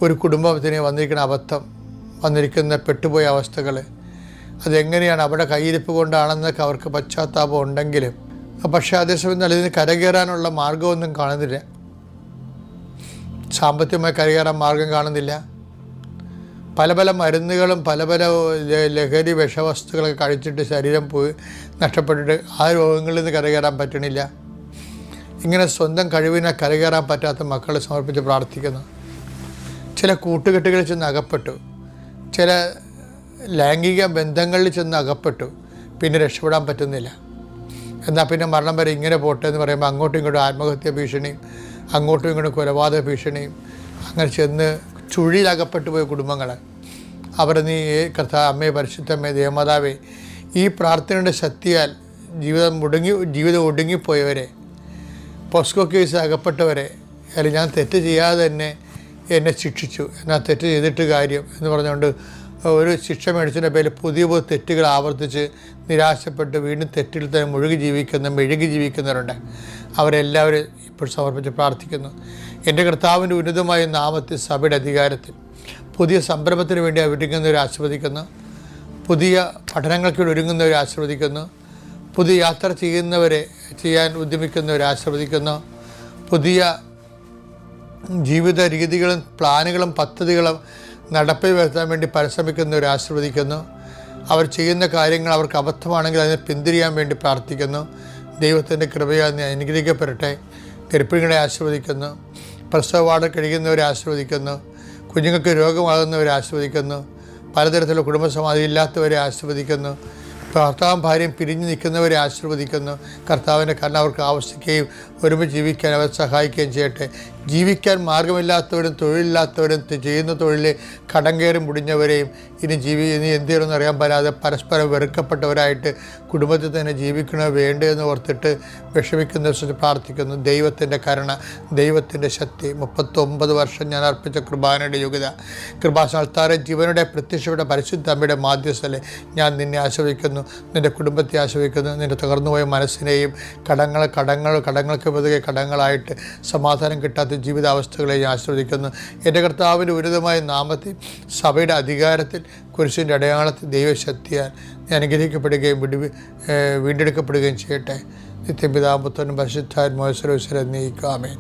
ഒരു കുടുംബത്തിന് വന്നിരിക്കുന്ന അബദ്ധം, വന്നിരിക്കുന്ന പെട്ടുപോയ അവസ്ഥകൾ, അതെങ്ങനെയാണ് അവിടെ കയ്യിരിപ്പ് കൊണ്ടാണെന്നൊക്കെ അവർക്ക് പശ്ചാത്താപം ഉണ്ടെങ്കിലും പക്ഷേ അതേസമയം ഇതിന് കരകയറാനുള്ള മാർഗമൊന്നും കാണുന്നില്ല. സാമ്പത്തികമായി കരകയറാൻ മാർഗം കാണുന്നില്ല. പല പല മരുന്നുകളും പല പല ലഹരി വിഷവസ്തുക്കളൊക്കെ കഴിച്ചിട്ട് ശരീരം പോയി നഷ്ടപ്പെട്ടിട്ട് ആ രോഗങ്ങളിൽ നിന്ന് കരകയറാൻ പറ്റണില്ല. ഇങ്ങനെ സ്വന്തം കഴിവിനെ കരകയറാൻ പറ്റാത്ത മക്കളെ സമർപ്പിച്ച് പ്രാർത്ഥിക്കുന്നു. ചില കൂട്ടുകെട്ടുകളിൽ ചെന്ന് അകപ്പെട്ടു, ചില ലൈംഗിക ബന്ധങ്ങളിൽ ചെന്ന് അകപ്പെട്ടു, പിന്നെ രക്ഷപ്പെടാൻ പറ്റുന്നില്ല. എന്നാൽ പിന്നെ മരണം വരെ ഇങ്ങനെ പോട്ടെ എന്ന് പറയുമ്പോൾ അങ്ങോട്ടും ഇങ്ങോട്ടും ആത്മഹത്യ ഭീഷണിയും അങ്ങോട്ടും ഇങ്ങോട്ടും കൊലപാതക ഭീഷണിയും അങ്ങനെ ചെന്ന് ചുഴിയിലകപ്പെട്ടു പോയ കുടുംബങ്ങൾ അവരെ നീ അമ്മേ, പരിശുദ്ധമ്മേ, ദേവമാതാവേ, ഈ പ്രാർത്ഥനയുടെ ശക്തിയാൽ ജീവിതം ഒടുങ്ങിപ്പോയവരെ, പോസ്കോ കേസ് അകപ്പെട്ടവരെ, അല്ലെങ്കിൽ ഞാൻ തെറ്റ് ചെയ്യാതെ തന്നെ എന്നെ ശിക്ഷിച്ചു, എന്നാൽ തെറ്റ് ചെയ്തിട്ട് കാര്യം എന്ന് പറഞ്ഞുകൊണ്ട് ഒരു ശിക്ഷ മേടിച്ചതിൻ്റെ പേരിൽ പുതിയ പുതിയ തെറ്റുകൾ ആവർത്തിച്ച് നിരാശപ്പെട്ട് വീണ്ടും തെറ്റിൽ തന്നെ മെഴുകി ജീവിക്കുന്നവരുണ്ട്. അവരെല്ലാവരും ഇപ്പോൾ സമർപ്പിച്ച് പ്രാർത്ഥിക്കുന്നു. എൻ്റെ കർത്താവിൻ്റെ ഉന്നതമായ നാമത്തിൽ സഭയുടെ അധികാരത്തിൽ പുതിയ സംരംഭത്തിന് വേണ്ടി ഒരുങ്ങുന്നവരെ ആശീർവദിക്കുന്നു. പുതിയ പഠനങ്ങൾക്ക് ഒരുങ്ങുന്നവരെ ആശീർവദിക്കുന്നു. പുതിയ യാത്ര ചെയ്യാൻ ഉദ്യമിക്കുന്നവരെ ആശീർവദിക്കുന്നു. പുതിയ ജീവിത രീതികളും പ്ലാനുകളും പദ്ധതികളും നടപ്പിൽ വരുത്താൻ വേണ്ടി പരിശ്രമിക്കുന്നവരെ ആശീർവദിക്കുന്നു. അവർ ചെയ്യുന്ന കാര്യങ്ങൾ അവർക്ക് അബദ്ധമാണെങ്കിൽ അതിനെ പിന്തിരിയാൻ വേണ്ടി പ്രാർത്ഥിക്കുന്നു. ദൈവത്തിൻ്റെ കൃപയാൽ നീ അനുഗ്രഹിക്കപ്പെടട്ടെ. ഗർഭിണികളെ ആശീർവദിക്കുന്നു. പ്രസവ വാർഡ് കഴിയുന്നവരെ ആശീർവദിക്കുന്നു. കുഞ്ഞുങ്ങൾക്ക് രോഗമാകുന്നവരെ ആശീർവദിക്കുന്നു. പലതരത്തിലുള്ള കുടുംബസമാധി ഇല്ലാത്തവരെ ആശീർവദിക്കുന്നു. ഭർത്താവും ഭാര്യയും പിരിഞ്ഞു നിൽക്കുന്നവരെ ആശീർവദിക്കുന്നു. കർത്താവിൻ്റെ കരുണ അവർക്ക് ആവശ്യിക്കുകയും ഒരുമിച്ച് ജീവിക്കാൻ അവർ സഹായിക്കുകയും ചെയ്യട്ടെ. ജീവിക്കാൻ മാർഗമില്ലാത്തവരും തൊഴിലില്ലാത്തവരും ചെയ്യുന്ന തൊഴിലിൽ കടം കയറി മുടിഞ്ഞവരെയും ഇനി എന്ത് ചെയ്യണമെന്ന് അറിയാൻ പറ്റാതെ പരസ്പരം വെറുക്കപ്പെട്ടവരായിട്ട് കുടുംബത്തിൽ തന്നെ ജീവിക്കണോ വേണ്ടോ എന്ന് ഓർത്തിട്ട് വിഷമിക്കുന്ന പ്രാർത്ഥിക്കുന്നു. ദൈവത്തിൻ്റെ കരുണ, ദൈവത്തിൻ്റെ ശക്തി, 39 വർഷം ഞാൻ അർപ്പിച്ച കൃപാനയുടെ യോഗ്യത, കൃപാസ്ഥാനത്താരെ ജീവനുടെ പ്രത്യക്ഷയുടെ പരിശുദ്ധ അമ്മയുടെ മാധ്യസ്ഥലെ ഞാൻ നിന്നെ ആശ്രയിക്കുന്നു, നിൻ്റെ കുടുംബത്തെ ആശ്രയിക്കുന്നു. നിൻ്റെ തകർന്നുപോയ മനസ്സിനെയും കടങ്ങൾക്ക് പുതുകെ കടങ്ങളായിട്ട് സമാധാനം കിട്ടാത്ത ജീവിതാവസ്ഥകളെ ഞാൻ ആശ്രയിക്കുന്നു. എൻ്റെ കർത്താവിൻ്റെ ഉന്നതമായ നാമത്തിൽ സഭയുടെ അധികാരത്തിൽ കുരിശിൻ്റെ അടയാളത്തിൽ ദൈവശക്തിയാൽ ഞാൻ അനുഗ്രഹിക്കപ്പെടുകയും വീണ്ടെടുക്കപ്പെടുകയും ചെയ്യട്ടെ. നിത്യപിതാപുത്രനും പരിശുദ്ധാത്മാവിനും ആമേൻ.